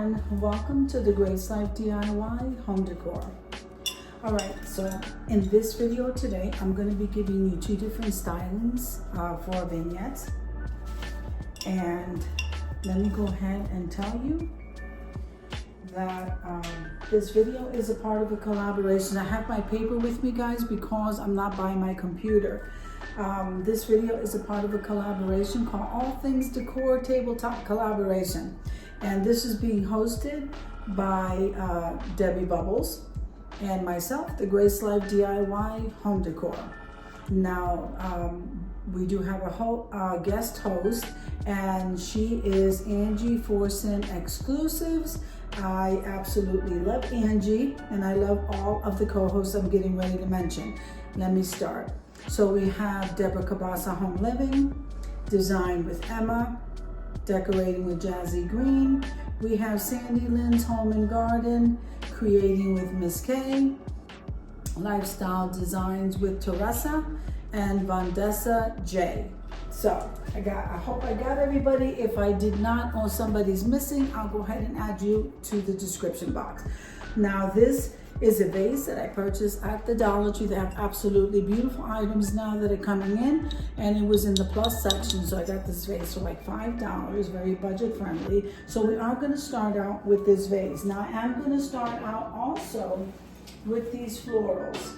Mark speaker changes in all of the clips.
Speaker 1: everyone, welcome to the Grace Life DIY home decor. Alright, so in this video today I'm going to be giving you two different stylings for vignettes, and let me go ahead and tell you that this video is a part of a collaboration. I have my paper with me, guys, because I'm not by my computer. This video is a part of a collaboration called All Things Decor Tabletop Collaboration, and this is being hosted by Debbie Bubbles and myself, the Grace Life DIY home decor. Now we do have a guest host, and she is Angie Forson Exclusives. I absolutely love Angie, and I love all of the co-hosts I'm getting ready to mention. Let me start. So we have Deborah Cabasa Home Living, Design with Emma, Decorating with Jazzy Green. We have Sandy Lynn's Home and Garden, Creating with Miss K, Lifestyle Designs with Teresa, and Vandessa J. So I hope I got everybody. If I did not or somebody's missing, I'll go ahead and add you to the description box. Now this is a vase that I purchased at the Dollar Tree. They have absolutely beautiful items now that are coming in, and it was in the plus section, so I got this vase for like $5, very budget friendly. So we are going to start out with this vase. Now I am going to start out also with these florals.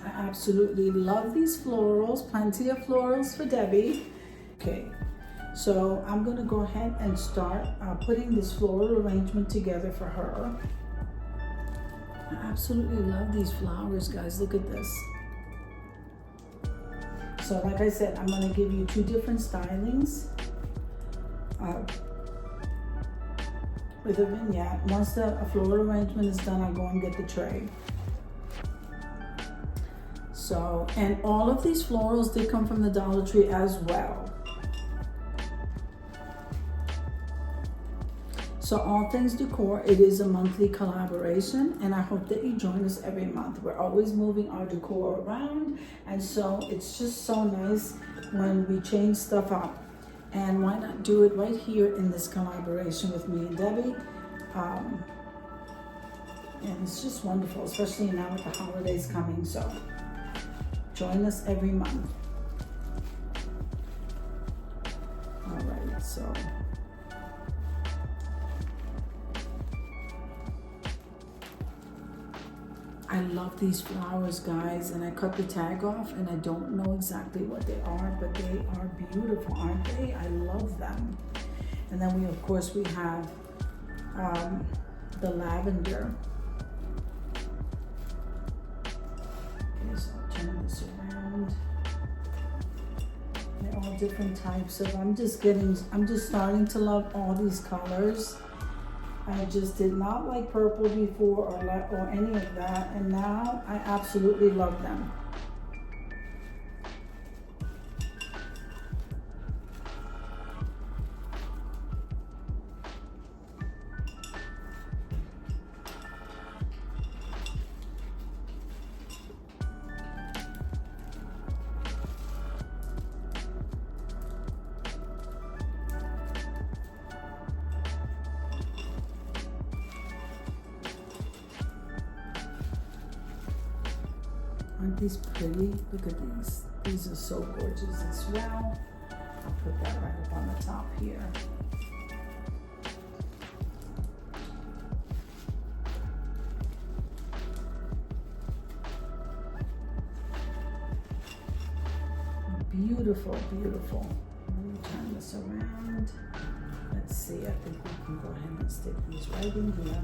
Speaker 1: I absolutely love these florals, plenty of florals for Debbie. Okay, so I'm going to go ahead and start putting this floral arrangement together for her. I absolutely love these flowers, guys. Look at this. So like I said, I'm going to give you two different stylings with a vignette. Once the floral arrangement is done, I'll go and get the tray. So, and all of these florals did come from the Dollar Tree as well. So All Things Decor, it is a monthly collaboration, and I hope that you join us every month. We're always moving our decor around, and so it's just so nice when we change stuff up. And why not do it right here in this collaboration with me and Debbie? And it's just wonderful, especially now with the holidays coming. So join us every month. All right, so. I love these flowers, guys, and I cut the tag off, and I don't know exactly what they are, but they are beautiful, aren't they? I love them. And then we, of course, we have the lavender. Okay, so I'll turn this around. They're all different types of, I'm just starting to love all these colors. I just did not like purple before or any of that, and now I absolutely love them. Aren't these pretty? Look at these. These are so gorgeous as well. I'll put that right up on the top here. Beautiful, beautiful. Let me turn this around. Let's see, I think we can go ahead and stick these right in here.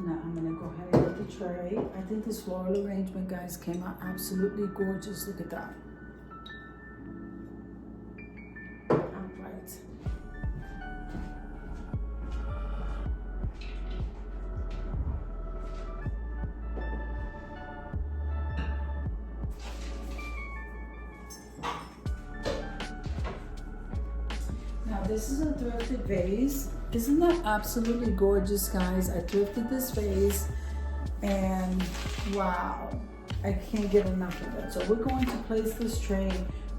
Speaker 1: Now I'm going to go ahead and get the tray. I think this floral arrangement, guys, came out absolutely gorgeous. Look at that. All right. Now this is a thrifted vase. Isn't that absolutely gorgeous, guys? I thrifted this vase, and wow. I can't get enough of it. So we're going to place this tray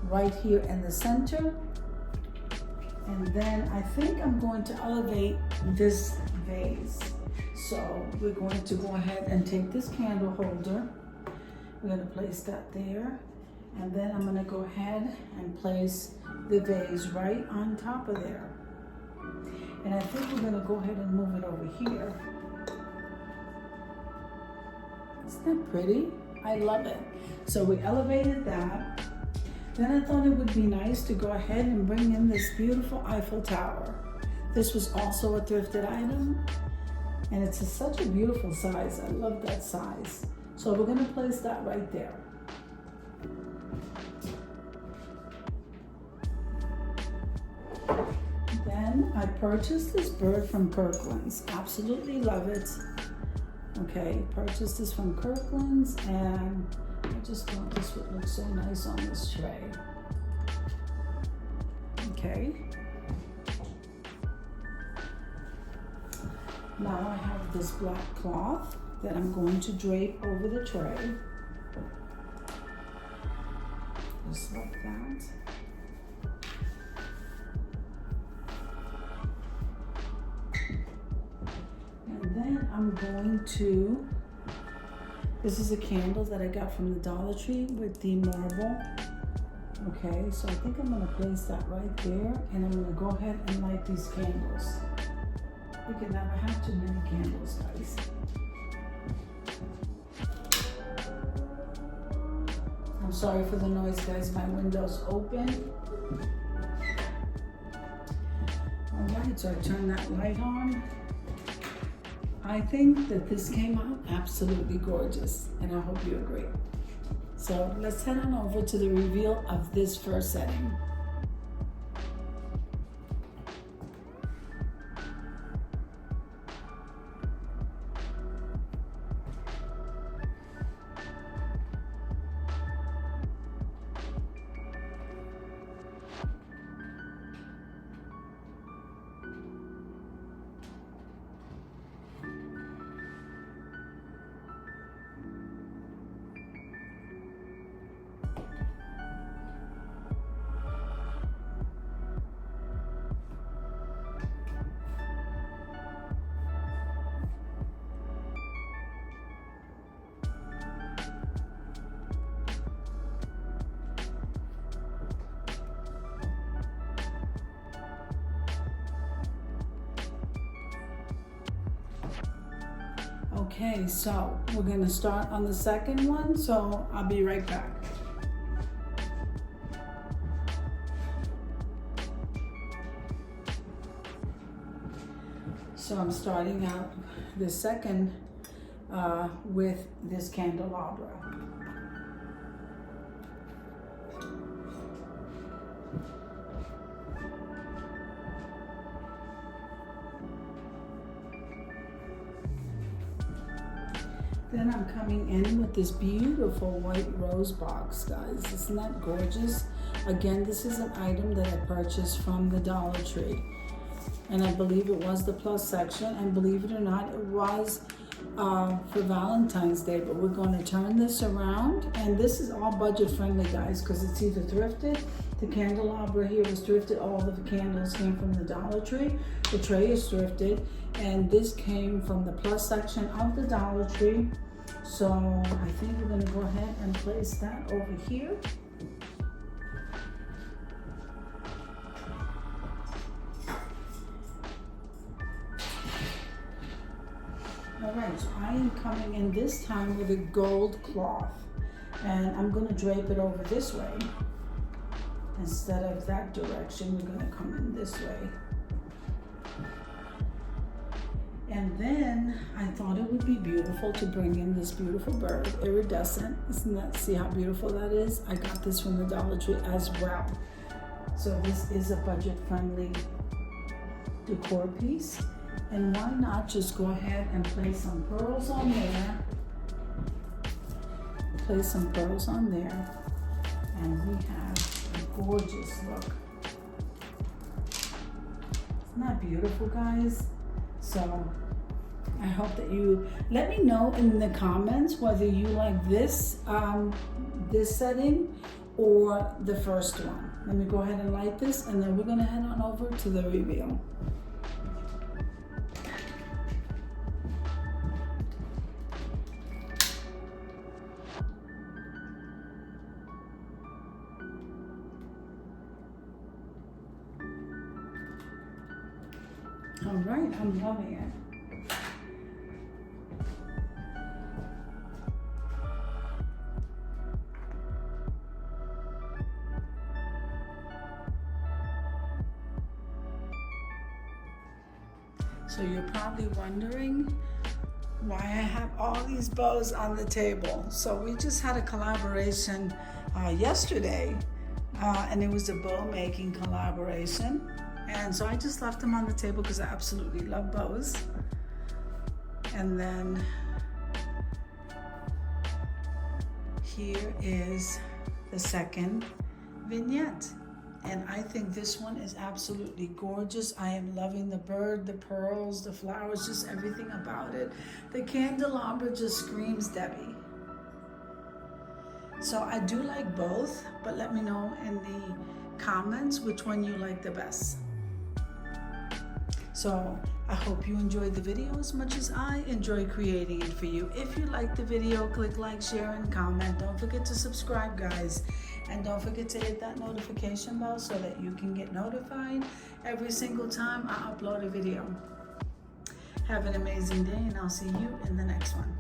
Speaker 1: right here in the center. And then I think I'm going to elevate this vase. So we're going to go ahead and take this candle holder. We're going to place that there. And then I'm going to go ahead and place the vase right on top of there. And I think we're going to go ahead and move it over here. Isn't that pretty? I love it. So we elevated that. Then I thought it would be nice to go ahead and bring in this beautiful Eiffel Tower. This was also a thrifted item, and it's such a beautiful size. I love that size. So we're gonna place that right there. Then I purchased this bird from Kirkland's. Absolutely love it. Okay, purchased this from Kirkland's, and I just thought this would look so nice on this tray. Okay. Now I have this black cloth that I'm going to drape over the tray. Just like that. And then I'm going to, this is a candle that I got from the Dollar Tree with the marble. Okay, so I think I'm gonna place that right there, and I'm gonna go ahead and light these candles. We can never have too many candles, guys. I'm sorry for the noise, guys. My window's open. All right, so I turn that light on. I think that this came out absolutely gorgeous, and I hope you agree. So let's head on over to the reveal of this first setting. Okay, so we're gonna start on the second one, so I'll be right back. So I'm starting out the second with this candelabra. Then I'm coming in with this beautiful white rose box, guys. Isn't that gorgeous? Again, this is an item that I purchased from the Dollar Tree. And I believe it was the plus section. And believe it or not, it was for Valentine's Day. But we're going to turn this around. And this is all budget friendly, guys, because it's either thrifted. The candelabra here was thrifted. All of the candles came from the Dollar Tree. The tray is thrifted. And this came from the plus section of the Dollar Tree. So I think we're going to go ahead and place that over here. All right, so I am coming in this time with a gold cloth. And I'm going to drape it over this way. Instead of that direction, we're going to come in this way. And then I thought it would be beautiful to bring in this beautiful bird, iridescent. Isn't that, see how beautiful that is? I got this from the Dollar Tree as well. So this is a budget-friendly decor piece. And why not just go ahead and place some pearls on there. Place some pearls on there. And we have a gorgeous look. Isn't that beautiful, guys? So I hope that you let me know in the comments whether you like this this setting or the first one. Let me go ahead and light this, and then we're gonna head on over to the reveal. All right, I'm loving it. So you're probably wondering why I have all these bows on the table. So we just had a collaboration yesterday, and it was a bow making collaboration. And so I just left them on the table because I absolutely love bows. And then here is the second vignette. And I think this one is absolutely gorgeous. I am loving the bird, the pearls, the flowers, just everything about it. The candelabra just screams Debbie. So I do like both, but let me know in the comments which one you like the best. So I hope you enjoyed the video as much as I enjoy creating it for you. If you liked the video, click like, share, and comment. Don't forget to subscribe, guys. And don't forget to hit that notification bell so that you can get notified every single time I upload a video. Have an amazing day, and I'll see you in the next one.